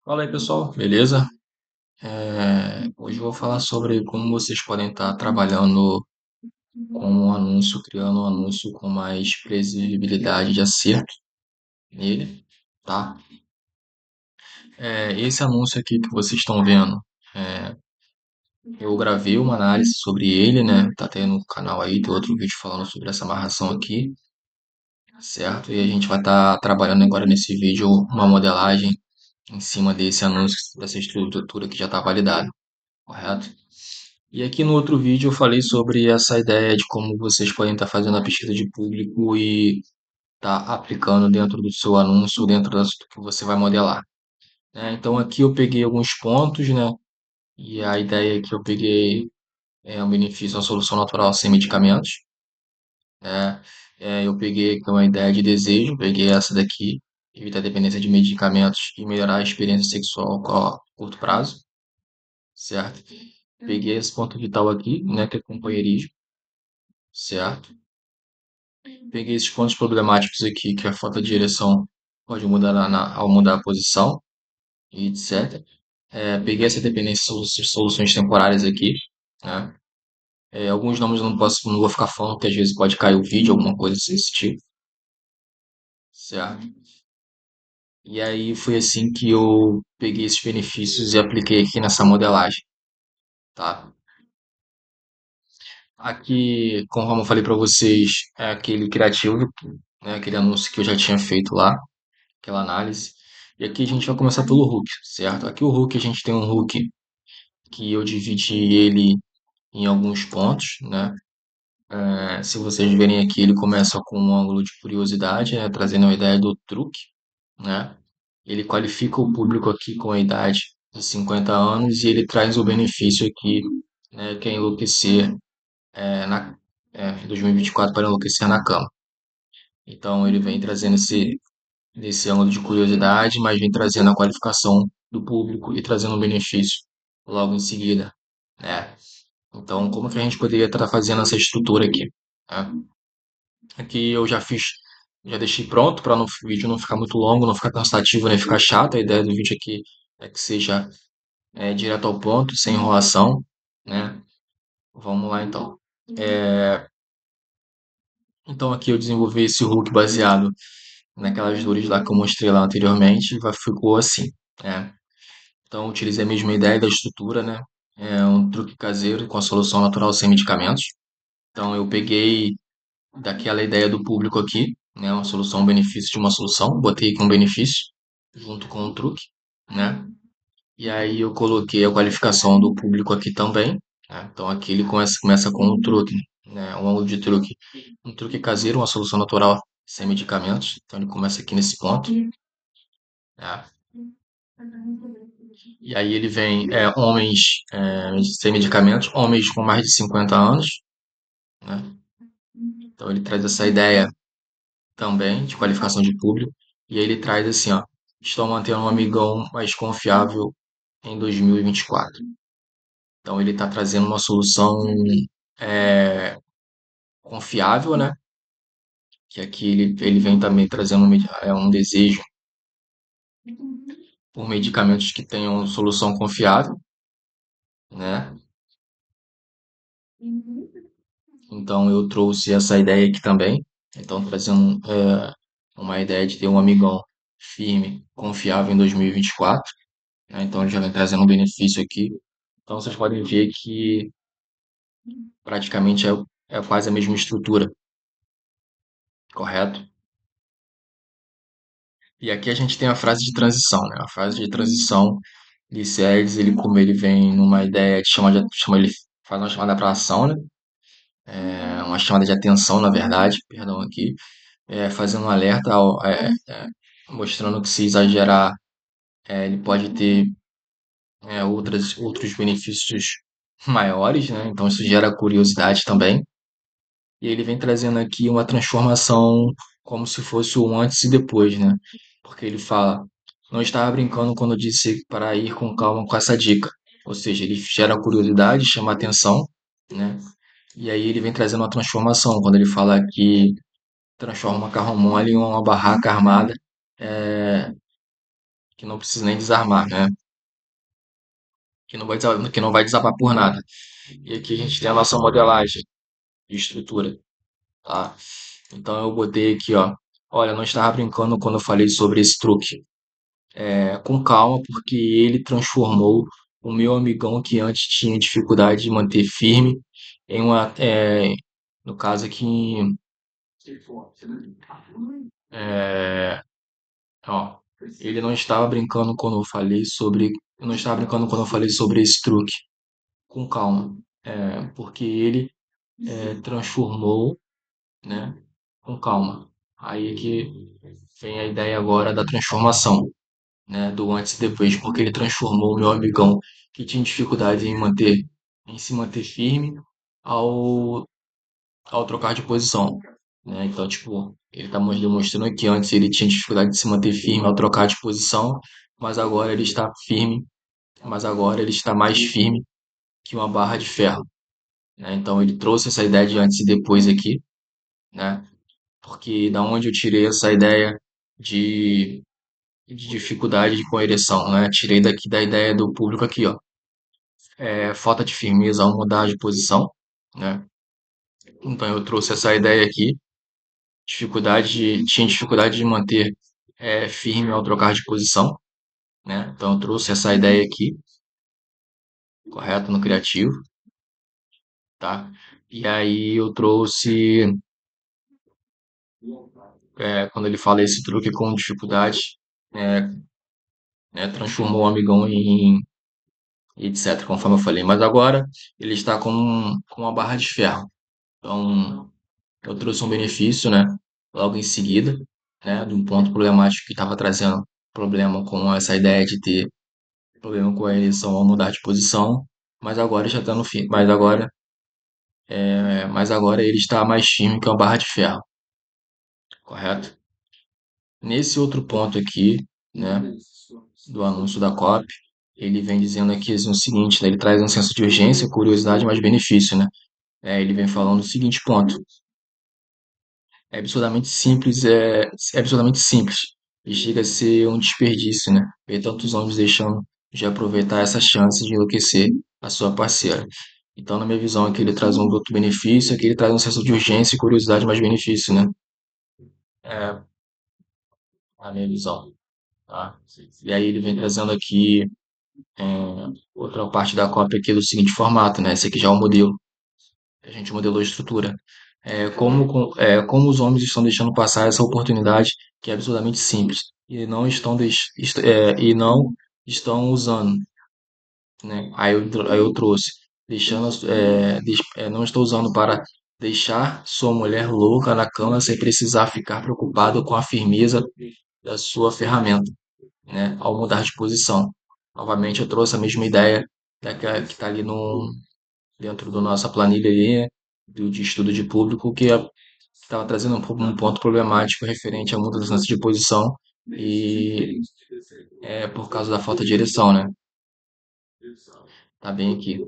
Fala aí, pessoal, beleza? Hoje eu vou falar sobre como vocês podem estar trabalhando com um anúncio, criando um anúncio com mais previsibilidade de acerto nele, tá? Esse anúncio aqui que vocês estão vendo, é, eu gravei uma análise sobre ele, né? Tá tendo no canal aí, tem outro vídeo falando sobre essa amarração aqui, certo? E a gente vai estar trabalhando agora nesse vídeo uma modelagem em cima desse anúncio, dessa estrutura que já está validada, correto? E aqui no outro vídeo eu falei sobre essa ideia de como vocês podem estar fazendo a pesquisa de público e estar aplicando dentro do seu anúncio, dentro do que você vai modelar, né? Então aqui eu peguei alguns pontos, né? E a ideia que eu peguei é um benefício, uma solução natural sem medicamentos, né? Eu peguei aqui uma ideia de desejo, peguei essa daqui, evitar a dependência de medicamentos e melhorar a experiência sexual a curto prazo, certo? Peguei esse ponto vital aqui, né, que é companheirismo, certo? Peguei esses pontos problemáticos aqui, que a falta de direção pode mudar ao mudar a posição, e etc. Peguei essa dependência de soluções temporárias aqui, né? Alguns nomes eu não vou ficar falando, porque às vezes pode cair o vídeo, alguma coisa desse tipo, certo? E aí foi assim que eu peguei esses benefícios e apliquei aqui nessa modelagem, tá? Aqui, como eu falei para vocês, é aquele criativo, né? Aquele anúncio que eu já tinha feito lá, aquela análise. E aqui a gente vai começar pelo hook, certo? Aqui o hook, a gente tem um hook que eu dividi ele em alguns pontos, né? Se vocês verem aqui, ele começa com um ângulo de curiosidade, né? Trazendo a ideia do truque, né? Ele qualifica o público aqui com a idade de 50 anos e ele traz o benefício aqui, né? Que é enlouquecer em 2024 para enlouquecer na cama. Então ele vem trazendo desse ângulo de curiosidade, mas vem trazendo a qualificação do público e trazendo um benefício logo em seguida, né? Então, como que a gente poderia estar fazendo essa estrutura aqui, né? Aqui eu já fiz, já deixei pronto para o vídeo não ficar muito longo, não ficar cansativo, nem ficar chato. A ideia do vídeo aqui é que seja direto ao ponto, sem enrolação, né? Vamos lá então. Então aqui eu desenvolvi esse hook baseado naquelas dores lá que eu mostrei lá anteriormente, e ficou assim, né? Então, eu utilizei a mesma ideia da estrutura, né? É um truque caseiro com a solução natural sem medicamentos. Então, eu peguei daquela ideia do público aqui, né? Uma solução, um benefício de uma solução, botei com benefício junto com o truque, né? E aí eu coloquei a qualificação do público aqui também, né? Então, aqui ele começa com um truque, né? Um ângulo de truque, um truque caseiro, uma solução natural sem medicamentos. Então, ele começa aqui nesse ponto, né? E aí ele vem homens sem medicamentos, homens com mais de 50 anos, né? Então ele traz essa ideia também de qualificação de público. E aí ele traz assim, ó, estou mantendo um amigão mais confiável em 2024. Então ele está trazendo uma solução é, confiável, né? Que aqui ele vem também trazendo um desejo por medicamentos que tenham solução confiável, né? Então eu trouxe essa ideia aqui também. Então trazendo uma ideia de ter um amigão firme, confiável em 2024, né? Então ele já vem trazendo um benefício aqui. Então vocês podem ver que praticamente é quase a mesma estrutura, correto? E aqui a gente tem a frase de transição, né? A frase de transição de Sérgio, ele como ele vem numa ideia chama ele faz uma chamada para ação, né? Uma chamada de atenção, na verdade, perdão aqui, fazendo um alerta, mostrando que se exagerar, ele pode ter outros benefícios maiores, né? Então isso gera curiosidade também. E ele vem trazendo aqui uma transformação como se fosse o antes e depois, né? Porque ele fala, não estava brincando quando eu disse para ir com calma com essa dica. Ou seja, ele gera curiosidade, chama atenção, né? E aí ele vem trazendo uma transformação, quando ele fala que transforma uma carro mole em uma barraca armada, que não precisa nem desarmar, né? Que não vai desabar por nada. E aqui a gente tem a nossa modelagem de estrutura, tá? Então eu botei aqui, ó. Olha, não estava brincando quando eu falei sobre esse truque. Com calma, porque ele transformou o meu amigão que antes tinha dificuldade de manter firme em uma, no caso aqui, é, ó, ele não estava brincando quando eu falei sobre, eu não estava brincando quando eu falei sobre esse truque. Com calma, porque ele transformou, né? Com calma. Aí é que vem a ideia agora da transformação, né, do antes e depois, porque ele transformou o meu amigão que tinha dificuldade em se manter firme ao, ao trocar de posição, né? Então, tipo, ele está demonstrando que antes ele tinha dificuldade de se manter firme ao trocar de posição, mas agora ele está firme, mas agora ele está mais firme que uma barra de ferro, né? Então, ele trouxe essa ideia de antes e depois aqui, né? Porque da onde eu tirei essa ideia de dificuldade com ereção, né? Tirei daqui da ideia do público aqui, ó. Falta de firmeza ao mudar de posição, né? Então eu trouxe essa ideia aqui, tinha dificuldade de manter firme ao trocar de posição, né? Então eu trouxe essa ideia aqui, correto, no criativo, tá? E aí eu trouxe, quando ele fala esse truque com dificuldade, é, transformou o amigão em etc, conforme eu falei. Mas agora ele está com uma barra de ferro. Então eu trouxe um benefício, né? Logo em seguida, né? De um ponto problemático que estava trazendo problema com essa ideia de ter problema com a ereção ao mudar de posição, mas agora já está no fim. Mas agora ele está mais firme que uma barra de ferro, correto? Nesse outro ponto aqui, né? Do anúncio da COP, ele vem dizendo aqui assim, o seguinte, né, ele traz um senso de urgência, curiosidade, mais benefício, né? Ele vem falando o seguinte ponto: é absurdamente simples, é absurdamente simples. E chega a ser um desperdício, né? Ver tantos homens deixando de aproveitar essa chance de enlouquecer a sua parceira. Então, na minha visão, aqui ele traz um outro benefício, aqui ele traz um senso de urgência e curiosidade mais benefício, né? É a minha visão, tá? E aí ele vem trazendo aqui é, outra parte da cópia aqui do seguinte formato, né? Esse aqui já é o modelo. A gente modelou a estrutura. Como os homens estão deixando passar essa oportunidade que é absurdamente simples e não estão usando, né? Aí eu trouxe, não estou usando para deixar sua mulher louca na cama sem precisar ficar preocupado com a firmeza da sua ferramenta, né? Ao mudar de posição. Novamente, eu trouxe a mesma ideia daquela que está ali no, dentro da nossa planilha aí, né, de estudo de público, que estava trazendo um ponto problemático referente à mudança de posição e por causa da falta de ereção, né? Tá bem aqui.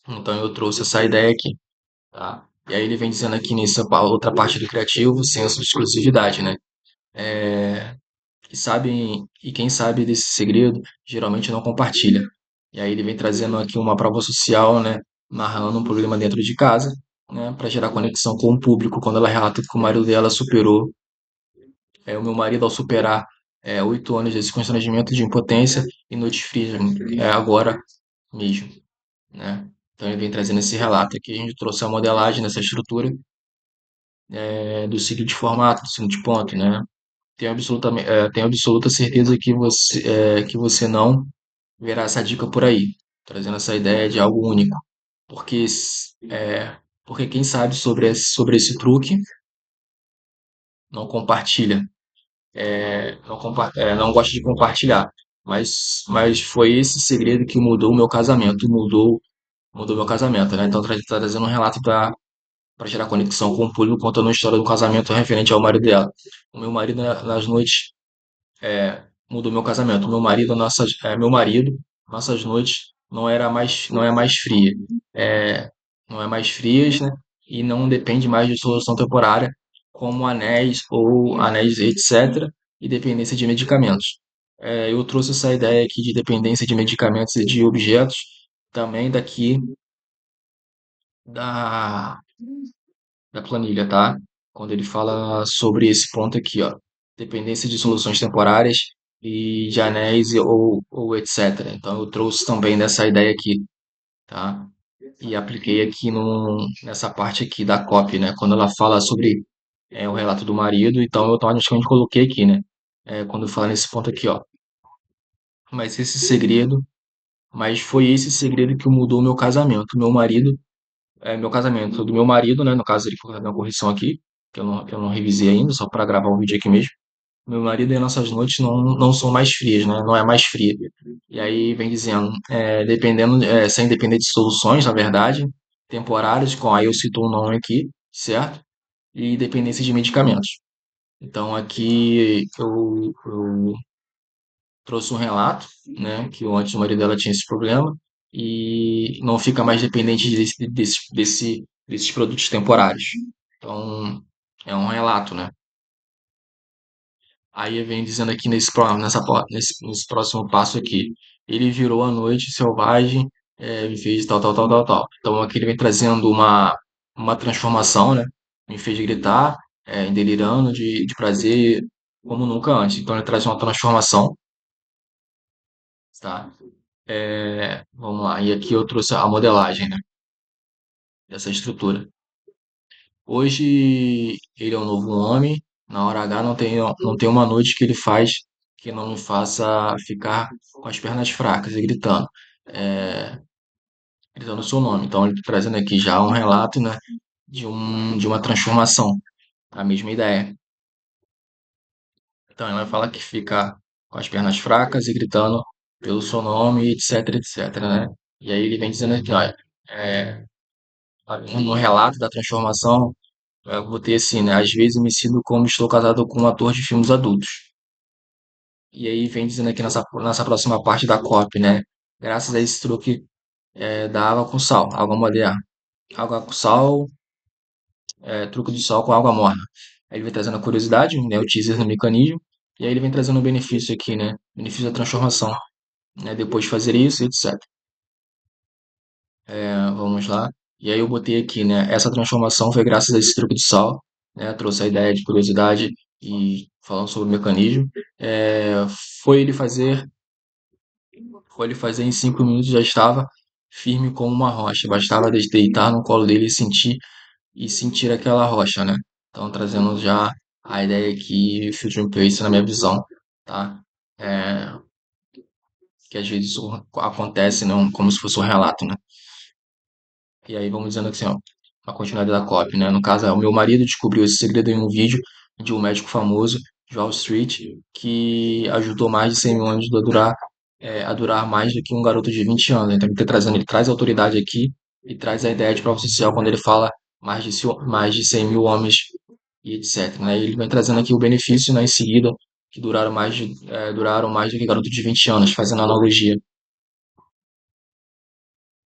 Então eu trouxe essa ideia aqui, tá? E aí ele vem dizendo aqui nessa outra parte do criativo, senso de exclusividade, né? E quem sabe desse segredo geralmente não compartilha. E aí ele vem trazendo aqui uma prova social, né? Narrando um problema dentro de casa, né? Para gerar conexão com o público quando ela relata que o marido dela superou, o meu marido ao superar 8 anos desse constrangimento de impotência e notifica agora mesmo, né? Então ele vem trazendo esse relato aqui, a gente trouxe a modelagem dessa estrutura do ciclo de formato, do ciclo de ponto, né? Tenho absoluta certeza que você não verá essa dica por aí, trazendo essa ideia de algo único. Porque, porque quem sabe sobre esse truque não compartilha, não gosta de compartilhar. Mas foi esse segredo que mudou o meu casamento, mudou meu casamento, né? Então trazendo um relato para gerar conexão com o público, contando uma história do casamento referente ao marido dela. O meu marido nas noites mudou meu casamento. Meu marido, nossas noites não é mais fria, é, não é mais frias, né? E não depende mais de solução temporária, como anéis ou anéis, etc. E dependência de medicamentos. Eu trouxe essa ideia aqui de dependência de medicamentos e de objetos também daqui da, da planilha, tá? Quando ele fala sobre esse ponto aqui, ó, dependência de soluções temporárias e de anéis ou etc. Então eu trouxe também dessa ideia aqui, tá? E apliquei aqui no, nessa parte aqui da copy, né? Quando ela fala sobre o relato do marido, então eu automaticamente coloquei aqui, né? Quando fala nesse ponto aqui, ó. Mas esse segredo, mas foi esse segredo que mudou meu casamento. Meu casamento do meu marido, né? No caso, ele foi fazer uma correção aqui, que eu não revisei ainda, só para gravar o vídeo aqui mesmo. Meu marido e as nossas noites não são mais frias, né? Não é mais fria. E aí vem dizendo, sem depender de soluções, na verdade, temporárias, com aí eu cito um nome aqui, certo? E dependência de medicamentos. Então aqui eu trouxe um relato, né, que antes o marido dela tinha esse problema e não fica mais dependente desses produtos temporários. Então, é um relato, né? Aí vem dizendo aqui nesse próximo passo aqui, ele virou a noite selvagem, me fez tal, tal, tal, tal, tal. Então aqui ele vem trazendo uma transformação, né? Me fez gritar, delirando de prazer como nunca antes. Então ele traz uma transformação, tá? Vamos lá, e aqui eu trouxe a modelagem, né, dessa estrutura. Hoje ele é um novo homem, na hora H não tem uma noite que ele faz que não me faça ficar com as pernas fracas e é, gritando o seu nome. Então ele tá trazendo aqui já um relato, né, de uma transformação, a mesma ideia. Então ela fala que fica com as pernas fracas e gritando pelo seu nome, etc, etc, né? E aí ele vem dizendo aqui, olha, é, no relato da transformação, eu botei assim, né? Às vezes me sinto como estou casado com um ator de filmes adultos. E aí vem dizendo aqui nessa próxima parte da copy, né? Graças a esse truque da água com sal, água moderna. Água com sal, truque de sal com água morna. Aí ele vem trazendo a curiosidade, né? O teaser no mecanismo. E aí ele vem trazendo o benefício aqui, né? Benefício da transformação, né? Depois de fazer isso, etc. Vamos lá. E aí eu botei aqui, né? Essa transformação foi graças a esse truque de sal, né? Trouxe a ideia de curiosidade e falando sobre o mecanismo. É, foi ele fazer, foi ele fazer em 5 minutos já estava firme como uma rocha. Bastava deitar no colo dele e sentir aquela rocha, né? Então trazendo já a ideia aqui, filtro and paste na minha visão, tá? É, que às vezes isso acontece, não como se fosse um relato, né? E aí vamos dizendo assim, ó, a continuidade da copy, né? No caso, o meu marido descobriu esse segredo em um vídeo de um médico famoso, de Wall Street, que ajudou mais de 100 mil anos a durar mais do que um garoto de 20 anos. Então ele traz autoridade aqui e traz a ideia de prova social quando ele fala mais de 100 mil homens e etc, né? E ele vem trazendo aqui o benefício, né, em seguida, que duraram mais do que garoto de 20 anos, fazendo analogia.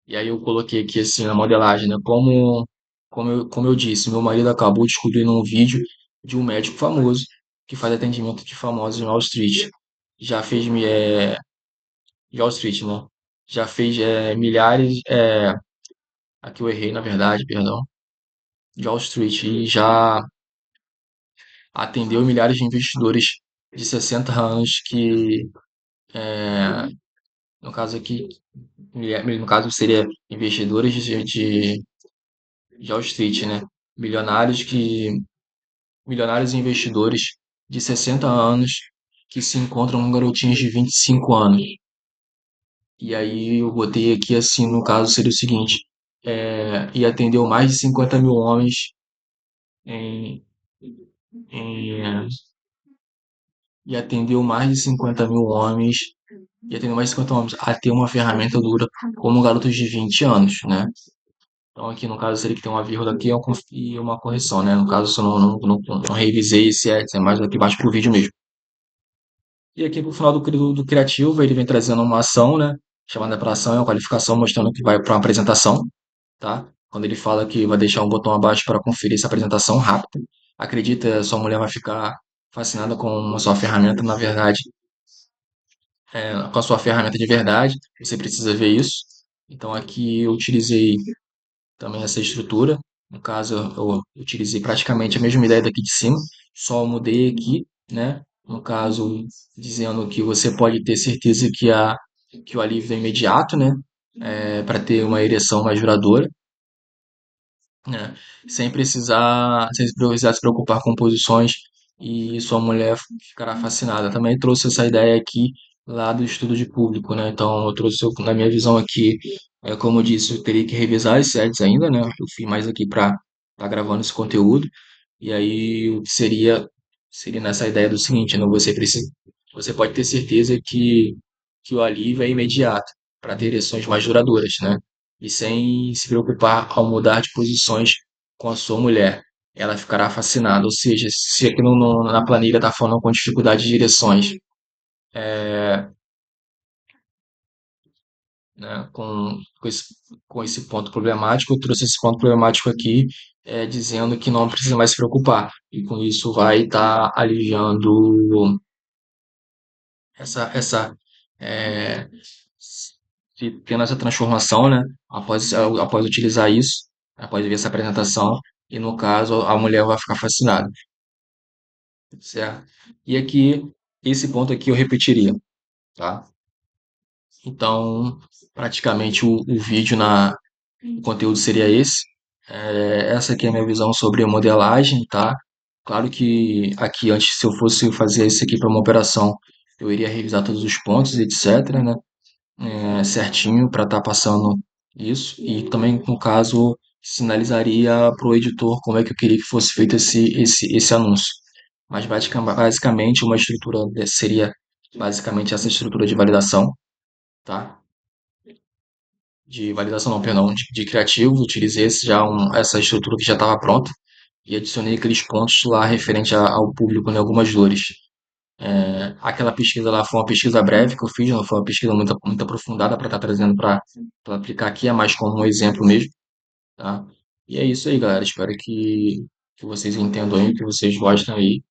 E aí eu coloquei aqui assim na modelagem, né? Como eu disse, meu marido acabou descobrindo um vídeo de um médico famoso que faz atendimento de famosos em Wall Street. Já fez de Wall Street, né? Já fez milhares. Aqui eu errei, na verdade, perdão. De Wall Street e já atendeu milhares de investidores de 60 anos que, é, no caso aqui, no caso seria investidores de Wall Street, né? Milionários que milionários e investidores de 60 anos que se encontram com garotinhos de 25 anos. E aí eu botei aqui assim, no caso seria o seguinte, e atendeu mais de 50 mil homens em, em, e atendeu mais de 50 mil homens e atendeu mais de 50 homens a ter uma ferramenta dura como garotos de 20 anos, né? Então aqui no caso seria que tem uma vírgula aqui e uma correção, né? No caso eu não revisei se é mais aqui embaixo pro vídeo mesmo. E aqui pro final do criativo, ele vem trazendo uma ação, né? Chamada para ação, é uma qualificação mostrando que vai para uma apresentação, tá? Quando ele fala que vai deixar um botão abaixo para conferir essa apresentação rápida, acredita, sua mulher vai ficar fascinada com a sua ferramenta, na verdade, com a sua ferramenta de verdade, você precisa ver isso. Então aqui eu utilizei também essa estrutura. No caso, eu utilizei praticamente a mesma ideia daqui de cima, só mudei aqui, né? No caso, dizendo que você pode ter certeza que o alívio é imediato, né? Para ter uma ereção mais duradoura, né? Sem precisar se preocupar com posições e sua mulher ficará fascinada. Também trouxe essa ideia aqui lá do estudo de público, né? Então, eu trouxe na minha visão aqui, como eu disse, eu teria que revisar esses sets ainda, né? Eu fui mais aqui para estar gravando esse conteúdo. E aí, o que seria nessa ideia do seguinte, né? Você pode ter certeza que o alívio é imediato para ter ereções mais duradouras, né? E sem se preocupar ao mudar de posições com a sua mulher. Ela ficará fascinada. Ou seja, se aqui na planilha está falando com dificuldade de direções, né, com esse ponto problemático, eu trouxe esse ponto problemático aqui, dizendo que não precisa mais se preocupar. E com isso vai estar aliviando essa é, tendo essa transformação, né? Após utilizar isso, após ver essa apresentação, e no caso a mulher vai ficar fascinada, certo? E aqui, esse ponto aqui eu repetiria, tá? Então, praticamente o vídeo o conteúdo seria esse. Essa aqui é a minha visão sobre a modelagem, tá? Claro que aqui antes, se eu fosse fazer isso aqui para uma operação, eu iria revisar todos os pontos, etc, né? Certinho para estar passando isso e também, no caso, sinalizaria para o editor como é que eu queria que fosse feito esse anúncio. Mas basicamente uma estrutura seria basicamente essa estrutura de validação, tá? De validação não, perdão, de criativo, utilizei essa estrutura que já estava pronta e adicionei aqueles pontos lá referente ao público em algumas dores. Aquela pesquisa lá foi uma pesquisa breve que eu fiz, não foi uma pesquisa muito aprofundada para estar trazendo para aplicar aqui, é mais como um exemplo mesmo, tá? E é isso aí, galera. Espero que vocês entendam aí, que vocês gostem aí.